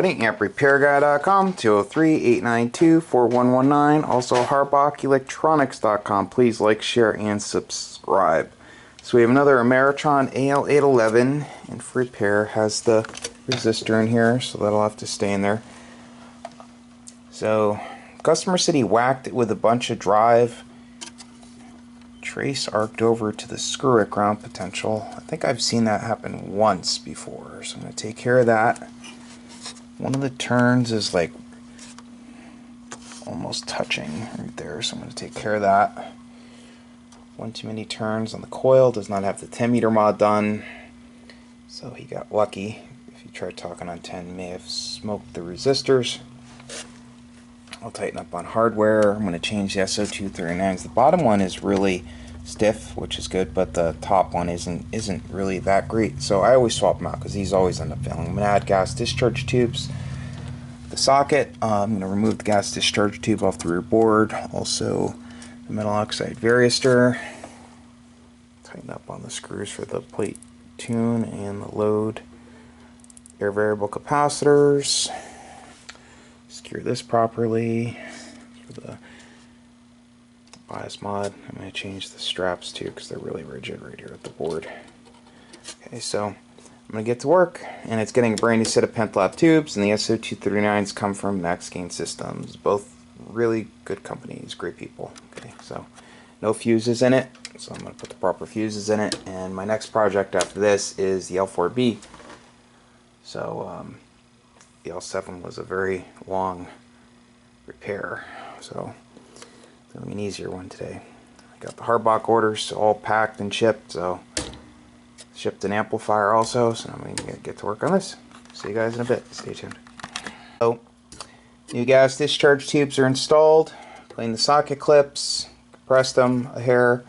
AmpRepairGuy.com, 203-892-4119. Also HarbachElectronics.com. Please like, share, and subscribe. So we have another Ameritron Al811, and for repair has the resistor in here, so that'll have to stay in there. So customer said he whacked it with a bunch of drive. Trace arced over to the screw at ground potential. I think I've seen that happen once before, so I'm going to take care of that. One of the turns is like almost touching right there, so I'm going to take care of that. One too many turns on the coil. Does not have the 10 meter mod done, so he got lucky. If he tried talking on 10, may have smoked the resistors. I'll tighten up on hardware. I'm going to change the SO239s. The bottom one is really stiff, which is good, but the top one isn't really that great. So I always swap them out because these always end up failing. I'm going to add gas discharge tubes. The socket, I'm going to remove the gas discharge tube off the rear board. Also the metal oxide varistor. Tighten up on the screws for the plate tune and the load. Air variable capacitors. Secure this properly for the bias mod. I'm going to change the straps too because they're really rigid right here at the board. Okay, so I'm going to get to work, and it's getting a brand new set of Penta tubes, and the SO239s come from Max Gain Systems. Both really good companies, great people. Okay, so no fuses in it, so I'm going to put the proper fuses in it, and my next project after this is the L4B. So the L7 was a very long repair, so it'll be an easier one today. I got the Harbach orders all packed and shipped, so shipped an amplifier also, so I'm going to get to work on this. See you guys in a bit. Stay tuned. So, new gas discharge tubes are installed. Clean the socket clips, compressed them a hair,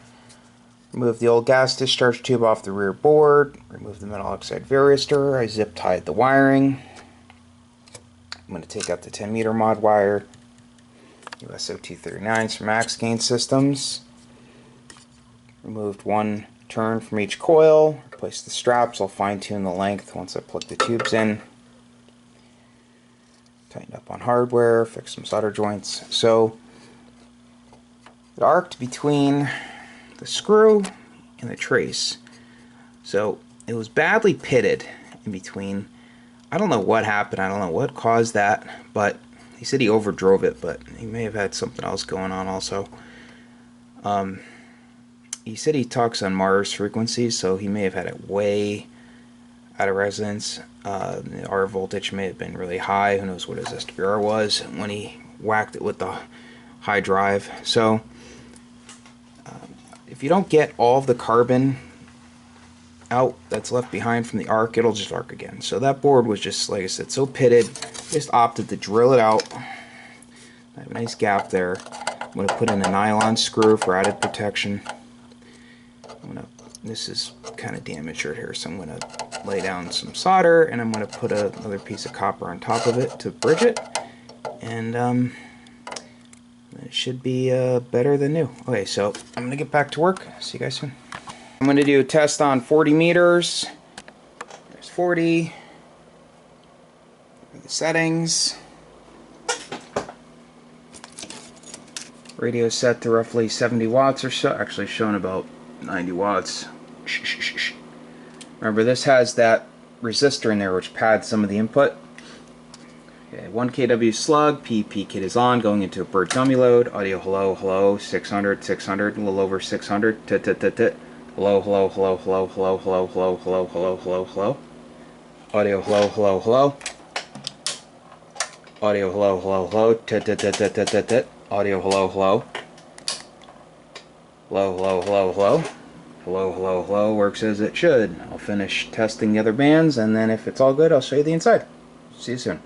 remove the old gas discharge tube off the rear board, remove the metal oxide varistor. I zip tied the wiring. I'm going to take out the 10 meter mod wire, SO239s from Max Gain Systems. Removed one turn from each coil, replace the straps. I'll fine tune the length once I plug the tubes in. Tighten up on hardware, fix some solder joints. So it arced between the screw and the trace. So it was badly pitted in between. I don't know what happened, I don't know what caused that, but he said he overdrove it, but he may have had something else going on also. He said he talks on Mars frequencies, so he may have had it way out of resonance. Our voltage may have been really high. Who knows what his SWR was when he whacked it with the high drive. So if you don't get all of the carbon out that's left behind from the arc, it'll just arc again. So that board was just, like I said, so pitted. Just opted to drill it out. I have a nice gap there. I'm going to put in a nylon screw for added protection. This is kind of damaged right here, so I'm going to lay down some solder, and I'm going to put another piece of copper on top of it to bridge it, and it should be better than new. Okay, so I'm going to get back to work. See you guys soon. I'm going to do a test on 40 meters. There's 40. The settings. Radio set to roughly 70 watts or so. Actually showing about 90 watts. Remember, this has that resistor in there which pads some of the input. Okay, 1 kW slug, PEP kit is on, going into a bird dummy load. Audio hello, hello, 600, 600, a little over 600, tit, tit, tit, tit. Hello, hello, hello, hello, hello, hello, hello, hello, hello, hello, hello. Audio hello, hello, hello. Audio hello, hello, hello, tit, tit, tit, tit, tit, tit, tit. Audio hello, hello. Hello, hello, hello, hello. Hello, hello, hello, works as it should. I'll finish testing the other bands, and then if it's all good, I'll show you the inside. See you soon.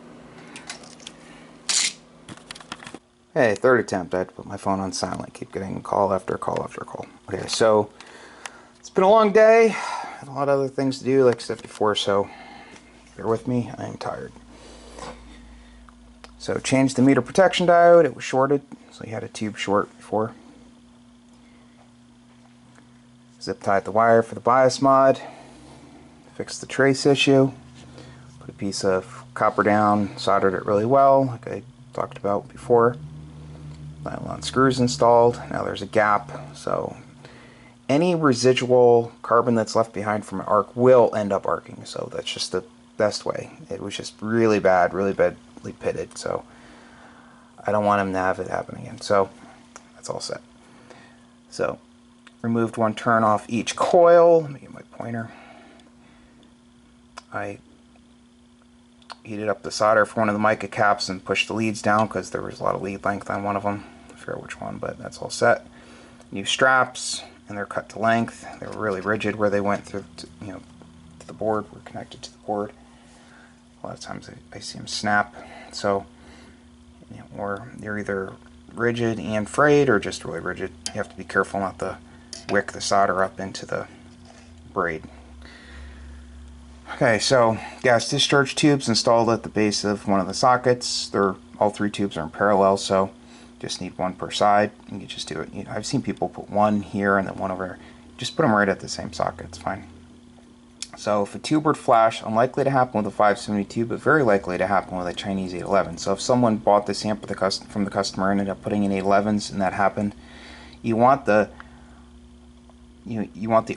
Hey, third attempt. I had to put my phone on silent. Keep getting call after call after call. Okay, so it's been a long day. I had a lot of other things to do, like I said before, so bear with me. I am tired. So changed the meter protection diode. It was shorted, so you had a tube short before. Zip tied the wire for the bias mod. Fixed the trace issue. Put a piece of copper down, soldered it really well, like I talked about before. Nylon screws installed. Now there's a gap, so any residual carbon that's left behind from an arc will end up arcing, so that's just the best way. It was just really badly pitted, so I don't want him to have it happen again. So that's all set. So removed one turn off each coil. Let me get my pointer. I heated up the solder for one of the mica caps and pushed the leads down because there was a lot of lead length on one of them. I forget which one, but that's all set. New straps, and they're cut to length. They were really rigid where they went through, to the board, were connected to the board. A lot of times I see them snap. So, or they're either rigid and frayed or just really rigid. You have to be careful not to wick the solder up into the braid. Okay, so gas discharge tubes installed at the base of one of the sockets. All three tubes are in parallel, so just need one per side. You can just do it. I've seen people put one here and then one over there. Just put them right at the same socket. It's fine. So if a tube were to flash, unlikely to happen with a 570 tube, but very likely to happen with a Chinese 811. So if someone bought this amp from the customer and ended up putting in 811s and that happened, you want the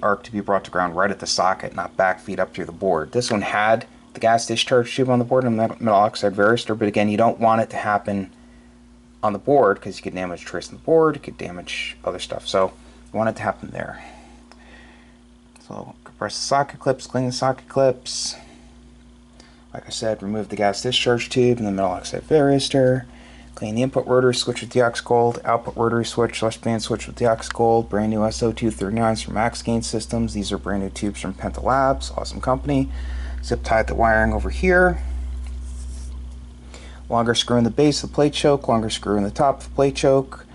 arc to be brought to ground right at the socket, not backfeed up through the board. This one had the gas discharge tube on the board and metal oxide varistor, but again, you don't want it to happen on the board because you could damage trace on the board, you could damage other stuff. So you want it to happen there. So compress the socket clips, clean the socket clips. Like I said, remove the gas discharge tube and the metal oxide varistor. Clean the input rotary switch with the aux gold, output rotary switch, / band switch with the aux gold, brand new SO239s from Max Gain Systems. These are brand new tubes from Penta Labs, awesome company. Zip tied the wiring over here. Longer screw in the base of the plate choke, longer screw in the top of the plate choke.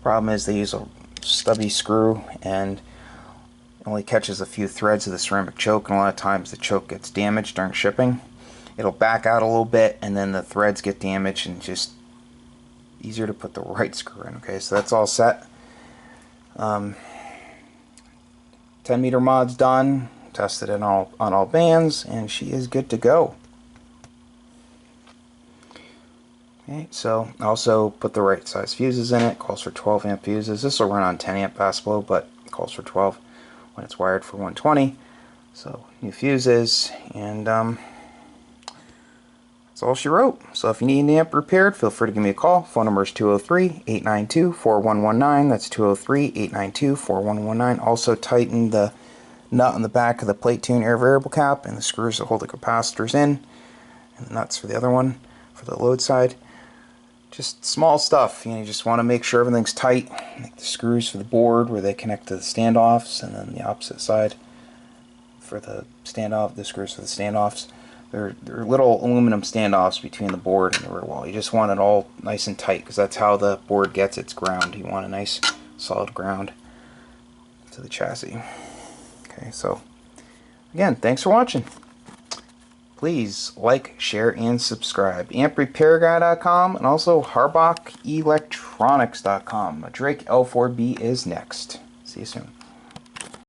Problem is they use a stubby screw and it only catches a few threads of the ceramic choke, and a lot of times the choke gets damaged during shipping. It'll back out a little bit and then the threads get damaged, and just easier to put the right screw in. Okay, so that's all set. 10 meter mod's done, tested it on all bands, and she is good to go. Okay, so also put the right size fuses in it. Calls for 12 amp fuses. This will run on 10 amp fast flow, but it calls for 12 when it's wired for 120. So new fuses, and that's all she wrote. So if you need an amp repaired, feel free to give me a call. Phone number is 203-892-4119. That's 203-892-4119. Also tighten the nut on the back of the plate tune air variable cap and the screws that hold the capacitors in, and the nuts for the other one for the load side. Just small stuff, you just want to make sure everything's tight. Like the screws for the board where they connect to the standoffs, and then the opposite side for the standoff, the screws for the standoffs. They're little aluminum standoffs between the board and the rear wall. You just want it all nice and tight because that's how the board gets its ground. You want a nice solid ground to the chassis. Okay, so again, thanks for watching. Please like, share, and subscribe. AmpRepairGuy.com and also HarbachElectronics.com. A Drake L4B is next. See you soon.